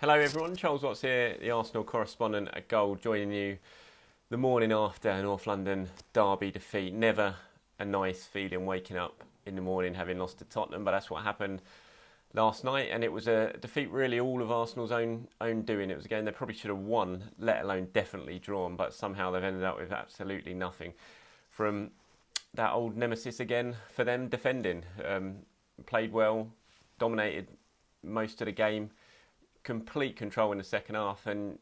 Hello everyone, Charles Watts here, the Arsenal correspondent at Goal, joining you the morning after North London derby defeat. Never a nice feeling waking up in the morning having lost to Tottenham, but that's what happened last night, and it was a defeat really all of Arsenal's own doing. It was a game they probably should have won, let alone definitely drawn, but somehow they've ended up with absolutely nothing from that old nemesis again for them defending. Played well, dominated most of the game, complete control in the second half, and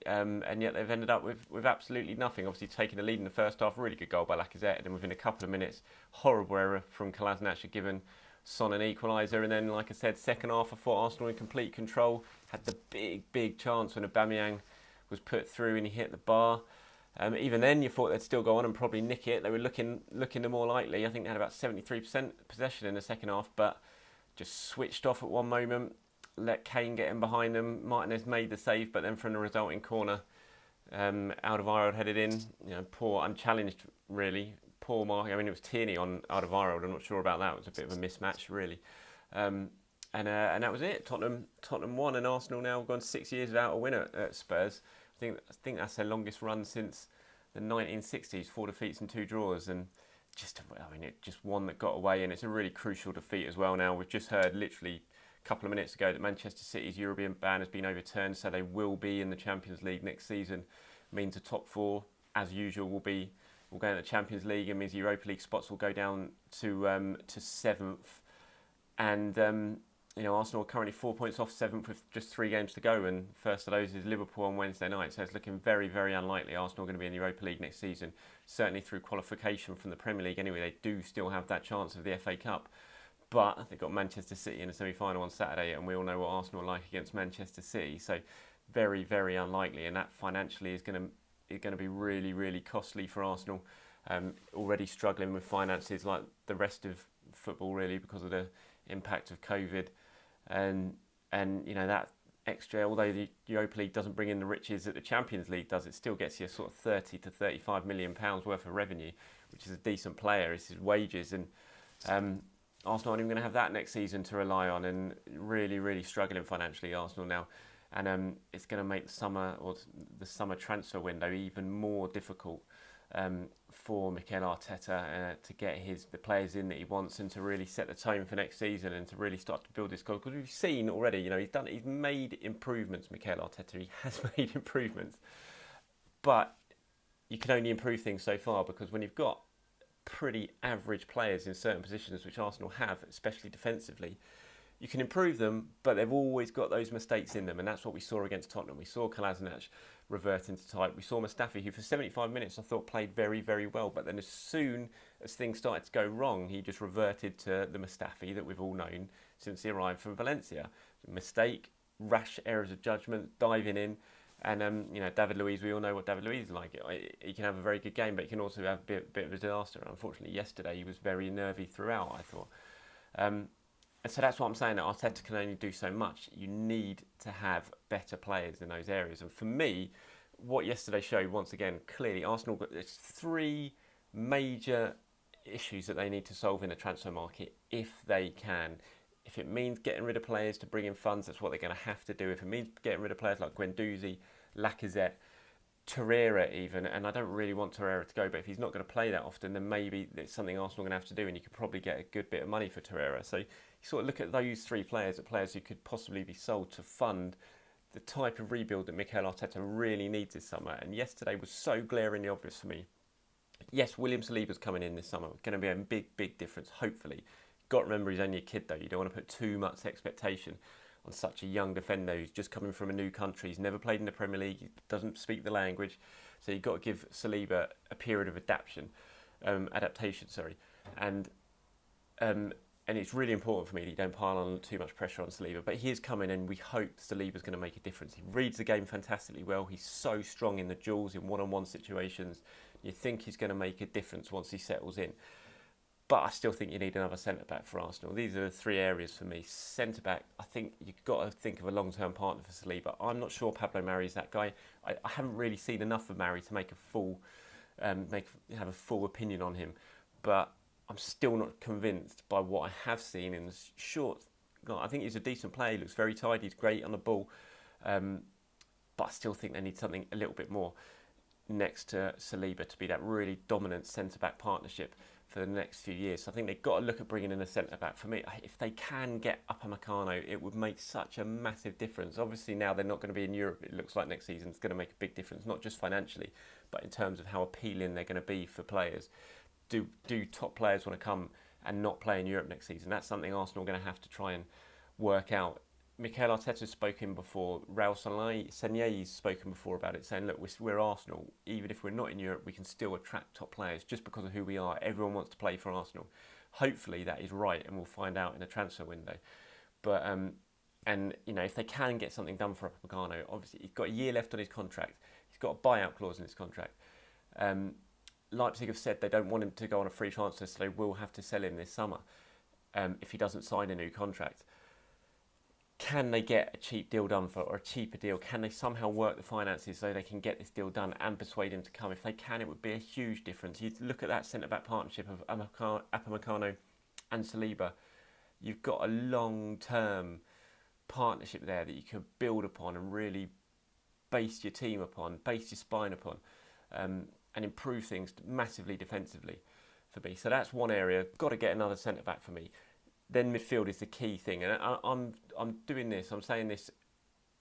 yet they've ended up with absolutely nothing. Obviously taking the lead in the first half, really good goal by Lacazette, and then within a couple of minutes, horrible error from Kolasinac had given Son an equaliser. And then, like I said, second half I thought Arsenal in complete control, had the big chance when Aubameyang was put through and he hit the bar. Even then you thought they'd still go on and probably nick it. They were looking the more likely. I think they had about 73% possession in the second half, but just switched off at one moment, let Kane get in behind them. Martinez made the save, but then from the resulting corner, Alderweireld headed in. Poor, unchallenged really. Poor mark. I mean, it was Tierney on Alderweireld. I'm not sure about that. It was a bit of a mismatch, really. And that was it. Tottenham won, and Arsenal now gone 6 years without a win at Spurs. I think that's their longest run since the 1960s. 4 defeats and 2 draws, and it just one that got away, and it's a really crucial defeat as well. Now we've just heard literally couple of minutes ago that Manchester City's European ban has been overturned, so they will be in the Champions League next season. Means the top 4, as usual, will go in the Champions League. It means the Europa League spots will go down to 7th, and Arsenal are currently 4 points off 7th with just 3 games to go, and first of those is Liverpool on Wednesday night. So it's looking very, very unlikely Arsenal are going to be in the Europa League next season. Certainly through qualification from the Premier League anyway, they do still have that chance of the FA Cup. But they've got Manchester City in the semi-final on Saturday, and we all know what Arsenal are like against Manchester City. So very, very unlikely, and that financially is going to be really, really costly for Arsenal. Already struggling with finances like the rest of football, really, because of the impact of COVID, and that extra. Although the Europa League doesn't bring in the riches that the Champions League does, it still gets you a sort of 30 to 35 million pounds worth of revenue, which is a decent player. It's his wages, and Arsenal aren't even going to have that next season to rely on, and really, really struggling financially, Arsenal now. And it's going to make the summer transfer window even more difficult for Mikel Arteta to get the players in that he wants, and to really set the tone for next season, and to really start to build this squad. Because we've seen already, he's made improvements. Mikel Arteta, he has made improvements, but you can only improve things so far, because when you've got pretty average players in certain positions, which Arsenal have, especially defensively, you can improve them, but they've always got those mistakes in them, and that's what we saw against Tottenham. We saw Kolasinac revert into type. We saw Mustafi, who for 75 minutes I thought played very, very well, but then as soon as things started to go wrong, he just reverted to the Mustafi that we've all known since he arrived from Valencia. Mistake, rash errors of judgment, diving in. And David Luiz, we all know what David Luiz is like. He can have a very good game, but he can also have a bit of a disaster. And unfortunately, yesterday he was very nervy throughout, I thought. And so that's what I'm saying, that Arteta can only do so much. You need to have better players in those areas. And for me, what yesterday showed, once again, clearly Arsenal got 3 major issues that they need to solve in the transfer market if they can. If it means getting rid of players to bring in funds, that's what they're going to have to do. If it means getting rid of players like Guendouzi, Lacazette, Torreira even, and I don't really want Torreira to go, but if he's not going to play that often, then maybe it's something Arsenal are going to have to do, and you could probably get a good bit of money for Torreira. So you sort of look at those 3 players, at players who could possibly be sold to fund the type of rebuild that Mikel Arteta really needs this summer. And yesterday was so glaringly obvious for me. Yes, William Saliba's coming in this summer. It's going to be a big difference, hopefully. Got to remember, he's only a kid though. You don't want to put too much expectation on such a young defender who's just coming from a new country. He's never played in the Premier League. He doesn't speak the language, so you've got to give Saliba a period of adaptation. And it's really important for me that you don't pile on too much pressure on Saliba. But he is coming, and we hope Saliba's going to make a difference. He reads the game fantastically well. He's so strong in the duels, in one-on-one situations. You think he's going to make a difference once he settles in. But I still think you need another centre-back for Arsenal. These are the 3 areas for me. Centre-back, I think you've got to think of a long-term partner for Saliba. I'm not sure Pablo Mari is that guy. I haven't really seen enough of Mari to make have a full opinion on him. But I'm still not convinced by what I have seen in the short. I think he's a decent player. He looks very tidy. He's great on the ball. but I still think they need something a little bit more next to Saliba to be that really dominant centre-back partnership for the next few years. So I think they've got to look at bringing in a centre-back. For me, if they can get Upamecano, it would make such a massive difference. Obviously now they're not going to be in Europe. It looks like next season it's going to make a big difference, not just financially, but in terms of how appealing they're going to be for players. Do top players want to come and not play in Europe next season? That's something Arsenal are going to have to try and work out. Mikel Arteta's spoken before, Raul Sanllehi's spoken before about it, saying, look, we're Arsenal. Even if we're not in Europe, we can still attract top players just because of who we are. Everyone wants to play for Arsenal. Hopefully that is right, and we'll find out in a transfer window. But and you know, if they can get something done for Upamecano, obviously he's got a year left on his contract. He's got a buyout clause in his contract. Leipzig have said they don't want him to go on a free transfer, so they will have to sell him this summer if he doesn't sign a new contract. Can they get a cheap deal done for, or a cheaper deal? Can they somehow work the finances so they can get this deal done and persuade him to come? If they can, it would be a huge difference. You look at that centre-back partnership of Upamecano and Saliba. You've got a long-term partnership there that you can build upon and really base your team upon, base your spine upon, and improve things massively defensively for me. So that's one area. Got to get another centre-back for me. Then midfield is the key thing, and I'm doing this. I'm saying this,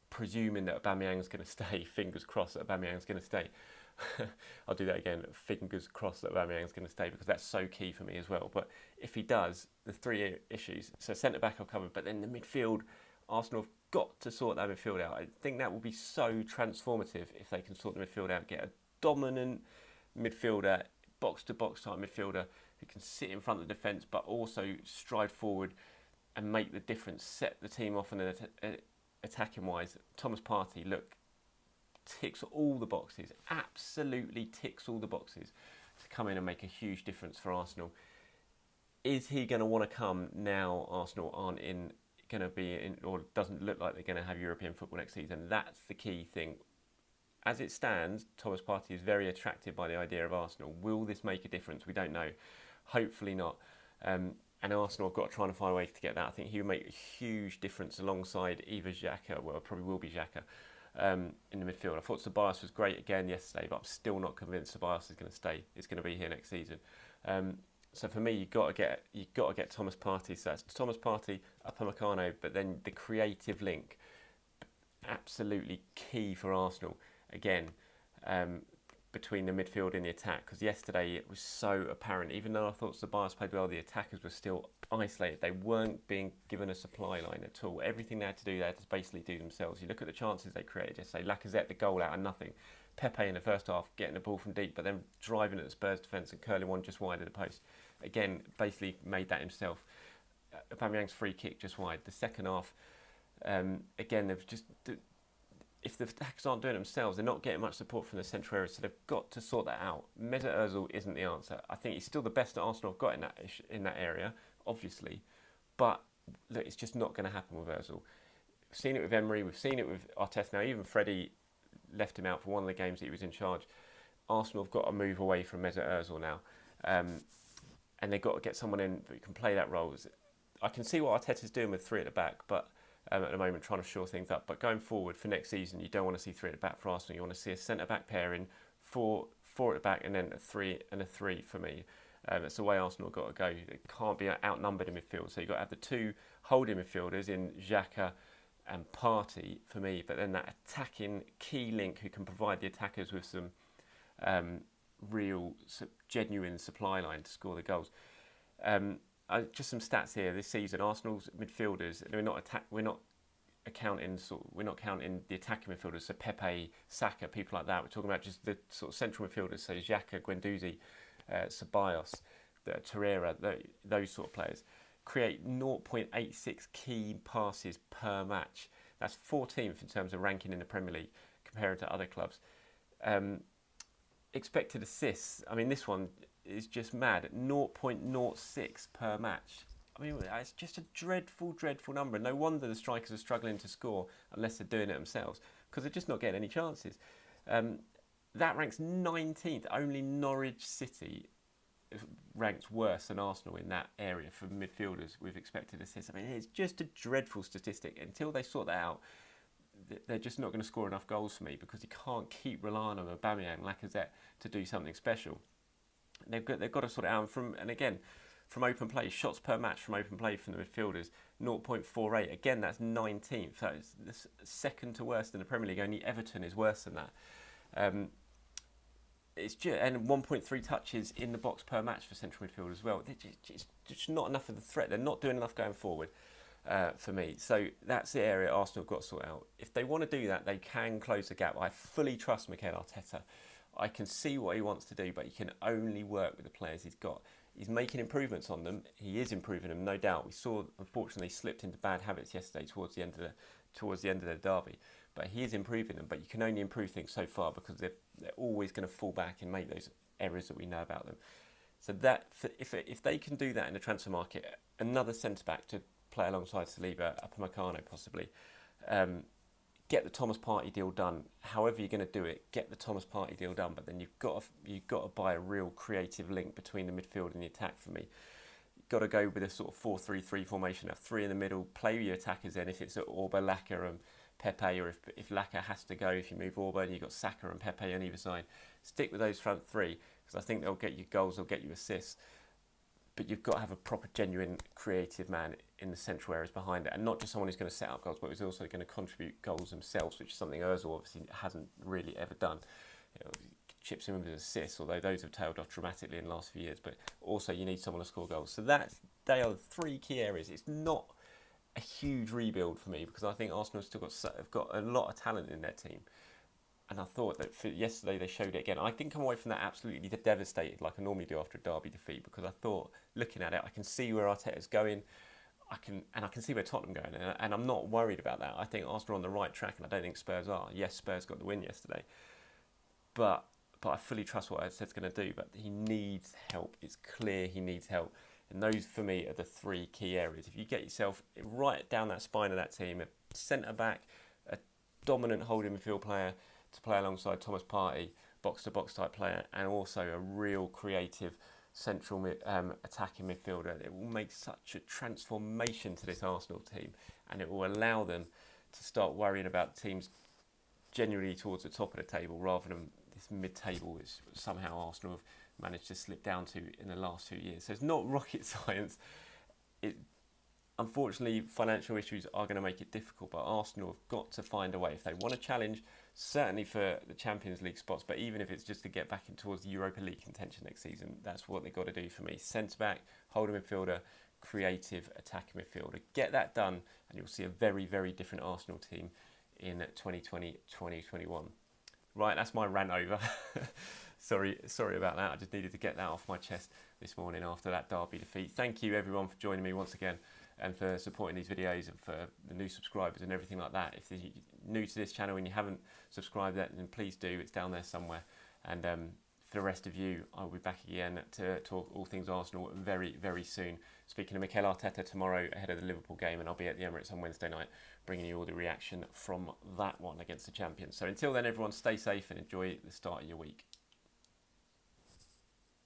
presuming that Aubameyang's going to stay. Fingers crossed that Aubameyang's going to stay. I'll do that again. Fingers crossed that Aubameyang's going to stay, because that's so key for me as well. But if he does, the three issues. So centre back I've covered, but then the midfield, Arsenal have got to sort that midfield out. I think that will be so transformative if they can sort the midfield out, get a dominant midfielder, box to box type midfielder who can sit in front of the defence but also stride forward and make the difference, set the team off in an attacking wise. Thomas Partey, look, ticks all the boxes, absolutely ticks all the boxes to come in and make a huge difference for Arsenal. Is he going to want to come now Arsenal aren't going to be in, or doesn't look like they're going to have European football next season? That's the key thing. As it stands, Thomas Partey is very attracted by the idea of Arsenal. Will this make a difference? We don't know. Hopefully not. And Arsenal have got to try and find a way to get that. I think he would make a huge difference alongside either Xhaka, well, it probably will be Xhaka, in the midfield. I thought Ceballos was great again yesterday, but I'm still not convinced Ceballos is going to stay. It's going to be here next season. So for me, you've got to get Thomas Partey. So that's Thomas Partey, Upamecano, but then the creative link, absolutely key for Arsenal. Again, between the midfield and the attack, because yesterday it was so apparent. Even though I thought Ceballos played well, the attackers were still isolated. They weren't being given a supply line at all. Everything they had to do, they had to basically do themselves. You look at the chances they created yesterday. Lacazette, the goal out of nothing. Pepe in the first half, getting the ball from deep, but then driving at the Spurs defence and curling one just wide of the post. Again, basically made that himself. Aubameyang's free kick just wide. The second half, again, they've just... If the attackers aren't doing it themselves, they're not getting much support from the central area, so they've got to sort that out. Mesut Ozil isn't the answer. I think he's still the best that Arsenal have got in that area, obviously, but look, it's just not going to happen with Ozil. We've seen it with Emery, we've seen it with Arteta now. Even Freddie left him out for one of the games that he was in charge. Arsenal have got to move away from Mesut Ozil now, and they've got to get someone in who can play that role. I can see what Arteta's doing with three at the back, but at the moment trying to shore things up. But going forward for next season, you don't want to see three at the back for Arsenal. You want to see a centre-back pairing, four at the back, and then a three for me. That's the way Arsenal have got to go. It can't be outnumbered in midfield. So you've got to have the two holding midfielders in Xhaka and Partey for me, but then that attacking key link who can provide the attackers with some real, genuine supply line to score the goals. Just some stats here this season. Arsenal's midfielders, we're not counting the attacking midfielders. So Pepe, Saka, people like that. We're talking about just the sort of central midfielders. So Xhaka, Guendouzi, Ceballos, Torreira, those sort of players create 0.86 key passes per match. That's 14th in terms of ranking in the Premier League compared to other clubs. Expected assists. I mean, this one is just mad at 0.06 per match. I mean, it's just a dreadful, dreadful number. No wonder the strikers are struggling to score unless they're doing it themselves, because they're just not getting any chances. That ranks 19th. Only Norwich City ranks worse than Arsenal in that area for midfielders with expected assists. I mean, it's just a dreadful statistic. Until they sort that out, they're just not going to score enough goals for me because you can't keep relying on Aubameyang and Lacazette to do something special. They've got to sort it out from open play, shots per match from open play from the midfielders, 0.48. Again, that's 19th. So it's second to worst in the Premier League. Only Everton is worse than that. It's just, and 1.3 touches in the box per match for central midfield as well. It's just not enough of the threat. They're not doing enough going forward for me. So that's the area Arsenal have got to sort out. If they want to do that, they can close the gap. I fully trust Mikel Arteta. I can see what he wants to do, but he can only work with the players he's got. He's making improvements on them. He is improving them, no doubt. We saw, unfortunately, slipped into bad habits yesterday towards the end of the derby. But he is improving them. But you can only improve things so far because they're always going to fall back and make those errors that we know about them. So that if they can do that in the transfer market, another centre back to play alongside Saliba, Upamecano possibly. Get the Thomas Partey deal done. However you're going to do it, get the Thomas Partey deal done. But then you've got to buy a real creative link between the midfield and the attack for me. You've got to go with a sort of 4-3-3 formation. Have three in the middle. Play with your attackers then. If it's Orba, Laka and Pepe, or if Laka has to go, if you move Orba and you've got Saka and Pepe on either side, stick with those front three because I think they'll get you goals. They'll get you assists. But you've got to have a proper, genuine, creative man in the central areas behind it. And not just someone who's going to set up goals, but who's also going to contribute goals themselves, which is something Ozil obviously hasn't really ever done. Chips in with his assists, although those have tailed off dramatically in the last few years. But also you need someone to score goals. So they are the three key areas. It's not a huge rebuild for me because I think Arsenal have got a lot of talent in their team. And I thought that for yesterday they showed it again. I didn't come away from that absolutely devastated like I normally do after a derby defeat because I thought, looking at it, I can see where Arteta's going. I can see where Tottenham are going, and I'm not worried about that. I think Arsenal are on the right track, and I don't think Spurs are. Yes, Spurs got the win yesterday, but I fully trust what Arteta's going to do. But he needs help. It's clear he needs help, and those for me are the three key areas. If you get yourself right down that spine of that team, a centre back, a dominant holding midfield player to play alongside Thomas Partey, box-to-box type player, and also a real creative central attacking midfielder. It will make such a transformation to this Arsenal team, and it will allow them to start worrying about teams genuinely towards the top of the table rather than this mid-table which somehow Arsenal have managed to slip down to in the last few years. So it's not rocket science. Unfortunately, financial issues are going to make it difficult, but Arsenal have got to find a way. If they want to challenge, certainly for the Champions League spots, but even if it's just to get back in towards the Europa League contention next season, that's what they've got to do for me. Centre-back, holding midfielder, creative attacking midfielder. Get that done, and you'll see a very, very different Arsenal team in 2020-2021. Right, that's my rant over. Sorry about that. I just needed to get that off my chest this morning after that derby defeat. Thank you, everyone, for joining me once again, and for supporting these videos and for the new subscribers and everything like that. If you're new to this channel and you haven't subscribed yet, then please do. It's down there somewhere. And for the rest of you, I'll be back again to talk all things Arsenal very, very soon. Speaking of Mikel Arteta tomorrow ahead of the Liverpool game, and I'll be at the Emirates on Wednesday night bringing you all the reaction from that one against the champions. So until then, everyone, stay safe and enjoy the start of your week.